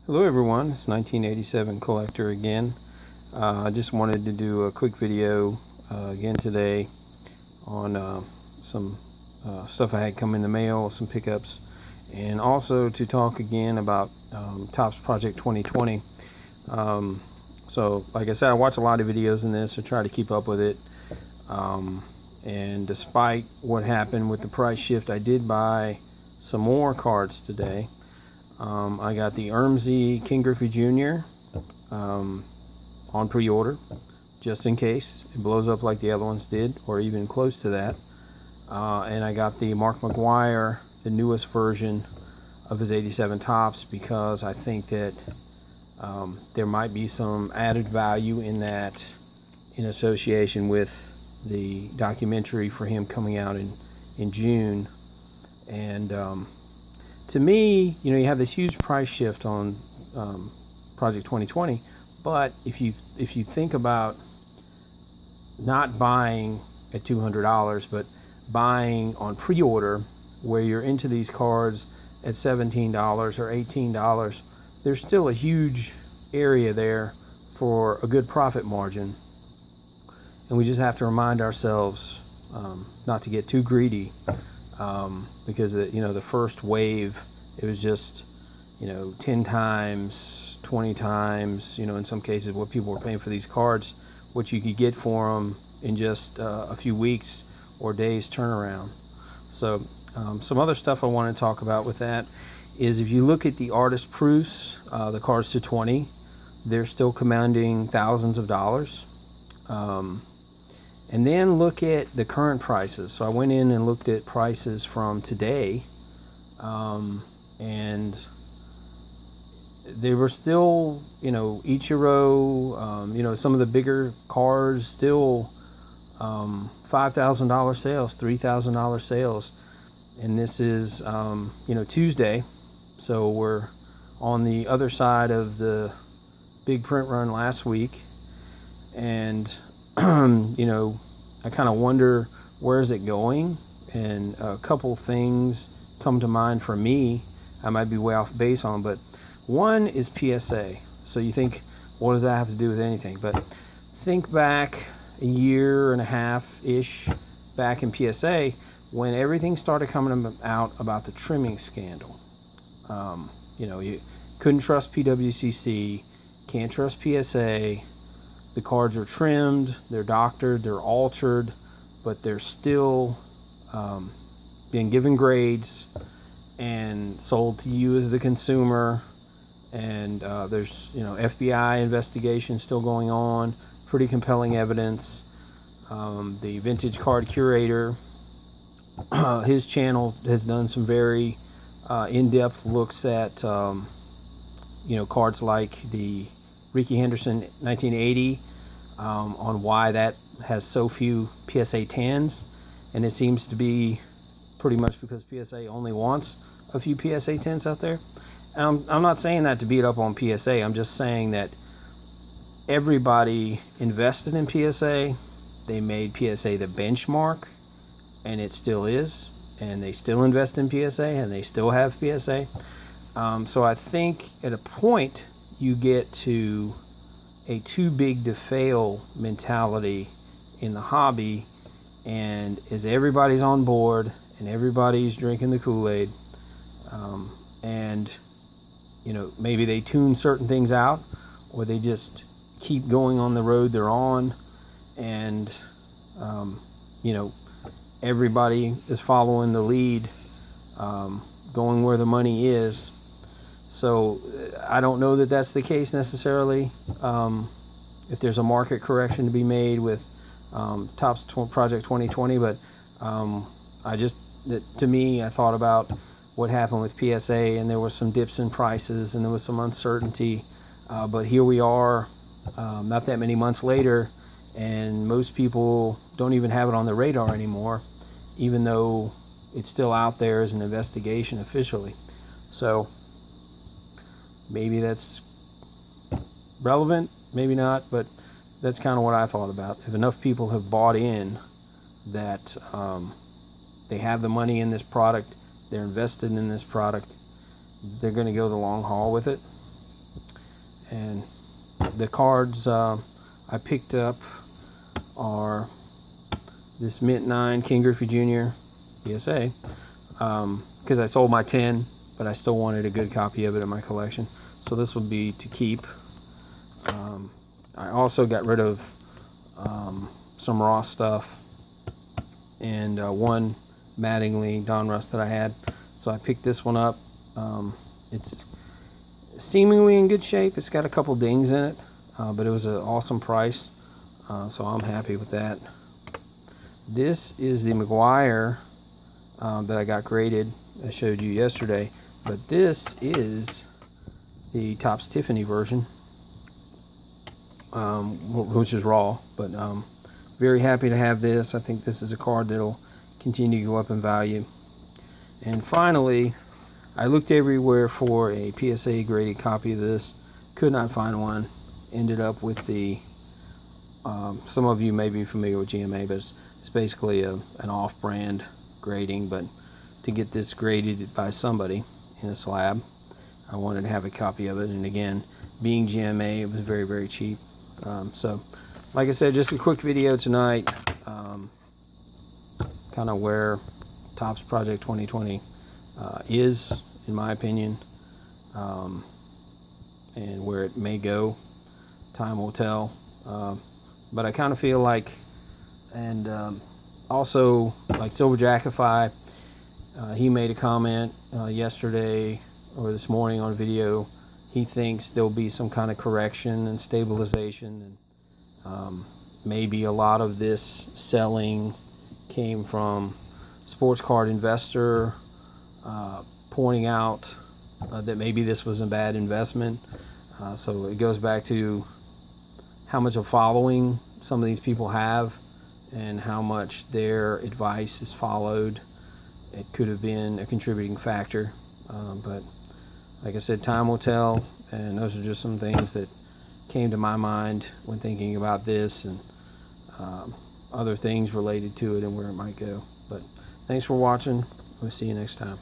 Hello everyone, it's 1987 Collector again. I just wanted to do a quick video again today on some stuff I had come in the mail, some pickups, and also to talk again about Topps Project 2020. So like I said, I watch a lot of videos in this. I try to keep up with it, and despite what happened with the price shift, I did buy some more cards today. I got the Ermsey King Griffey Jr. On pre-order, just in case it blows up like the other ones did, or even close to that. And I got the Mark McGwire, the newest version of his 87 Topps, because I think that there might be some added value in that, in association with the documentary for him coming out in June. And to me, you have this huge price shift on Project 2020, but if you think about not buying at $200, but buying on pre-order, where you're into these cards at $17 or $18, there's still a huge area there for a good profit margin, and we just have to remind ourselves not to get too greedy. Because the first wave, it was just 10 times, 20 times, in some cases, what people were paying for these cards, what you could get for them in just a few weeks or days turnaround. So some other stuff I want to talk about with that is, if you look at the artist proofs, the cards to 20, they're still commanding thousands of dollars. And then look at the current prices. So I went in and looked at prices from today, and they were still, Ichiro, some of the bigger cars still $5,000 sales, $3,000 sales. And this is, Tuesday. So we're on the other side of the big print run last week. And I kind of wonder, where is it going? And a couple things come to mind for me. I might be way off base on, but one is PSA. So you think, what does that have to do with anything? But think back a year and a half-ish back in PSA, when everything started coming out about the trimming scandal. You couldn't trust PWCC, can't trust PSA. The cards are trimmed, they're doctored, they're altered, but they're still being given grades and sold to you as the consumer. And there's FBI investigation still going on, pretty compelling evidence. The Vintage Card Curator, his channel has done some very in-depth looks at cards like the Rickey Henderson 1980, on why that has so few PSA 10s, and it seems to be pretty much because PSA only wants a few PSA 10s out there. I'm not saying that to beat up on PSA. I'm just saying that everybody invested in PSA. They made PSA the benchmark, and it still is, and they still invest in PSA, and they still have PSA. So I think at a point you get to a too big to fail mentality in the hobby, and as everybody's on board and everybody's drinking the Kool-Aid, and maybe they tune certain things out, or they just keep going on the road they're on, and everybody is following the lead, going where the money is. So I don't know that that's the case necessarily. If there's a market correction to be made with Topps Project 2020, but to me, I thought about what happened with PSA, and there were some dips in prices, and there was some uncertainty. But here we are, not that many months later, and most people don't even have it on their radar anymore, even though it's still out there as an investigation officially. So maybe that's relevant, maybe not, but that's kind of what I thought about. If enough people have bought in that they have the money in this product, they're invested in this product, they're going to go the long haul with it. And the cards I picked up are this Mint 9 King Griffey Jr. PSA, because I sold my 10, but I still wanted a good copy of it in my collection. So this will be to keep. I also got rid of some raw stuff and one Mattingly Donruss that I had. So I picked this one up. It's seemingly in good shape. It's got a couple dings in it, but it was an awesome price. So I'm happy with that. This is the McGwire that I got graded. I showed you yesterday, but this is the Topps Tiffany version, which is raw, but very happy to have this. I think this is a card that'll continue to go up in value. And finally, I looked everywhere for a PSA graded copy of this, could not find one. Ended up with the some of you may be familiar with GMA, but it's basically an off-brand grading. But to get this graded by somebody in a slab, I wanted to have a copy of it. And again, being GMA, it was very, very cheap. So like I said, just a quick video tonight, kind of where Topps Project 2020 is, in my opinion, and where it may go. Time will tell. But I kind of feel like, and also like Silver Jackify, he made a comment yesterday or this morning on video. He thinks there'll be some kind of correction and stabilization, and maybe a lot of this selling came from Sports Card Investor pointing out that maybe this was a bad investment. So it goes back to how much of following some of these people have and how much their advice is followed. It could have been a contributing factor, but like I said, time will tell, and those are just some things that came to my mind when thinking about this and other things related to it and where it might go. But thanks for watching. We'll see you next time.